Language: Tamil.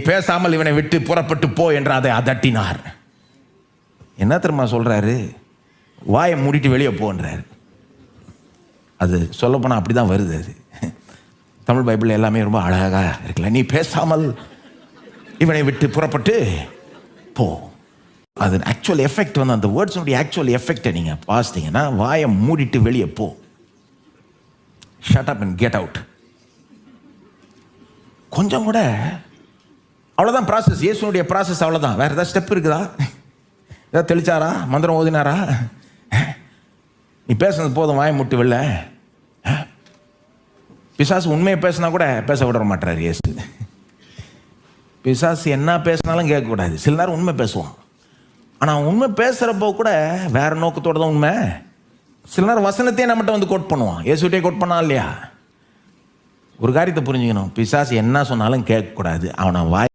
பேசாமல் இவனை விட்டு புறப்பட்டு போ என்று அதை அதட்டினார். என்ன தெரியுமா சொல்றாரு? வாயை மூடிட்டு வெளியே போன்றாரு. அது சொல்லப்போனால் அப்படி தான் வருது. அது தமிழ் பைபிள் எல்லாமே ரொம்ப அழகாக இருக்குல்ல. நீ பேசாமல் இவனை விட்டு புறப்பட்டு போ. அது ஆக்சுவல் எஃபெக்ட் வந்து அந்த வேர்ட்ஸுடைய ஆக்சுவல் எஃபெக்டை நீங்கள் பார்த்தீங்கன்னா வாயை மூடிட்டு வெளியே போ. Shut up and get out. கொஞ்சம் கூட அவ்வளோதான் ப்ராசஸ். இயேசுனுடைய ப்ராசஸ் அவ்வளோதான். வேறு ஏதாவது ஸ்டெப் இருக்குதா? ஏதாவது தெளிச்சாரா? மந்திரம் ஓதினாரா? நீ பேசுனது போதும், வாயை மூட்டு வெளில. பிசாசு உண்மையை பேசினா கூட பேச விட மாட்டார் இயேசு. பிசாசு என்ன பேசினாலும் கேட்கக்கூடாது. சில நேரம் உண்மை பேசுவான். ஆனால் உண்மை பேசுகிறப்போ கூட வேற நோக்கத்தோடு தான் உண்மை. சில நேரம் வசனத்தையே நம்மகிட்ட வந்து கோட் பண்ணுவான். இயேசுகிட்டே கோட் பண்ணா இல்லையா? ஒரு காரியத்தை புரிஞ்சுக்கணும். பிசாசு என்ன சொன்னாலும் கேட்கக்கூடாது. அவனை வாய்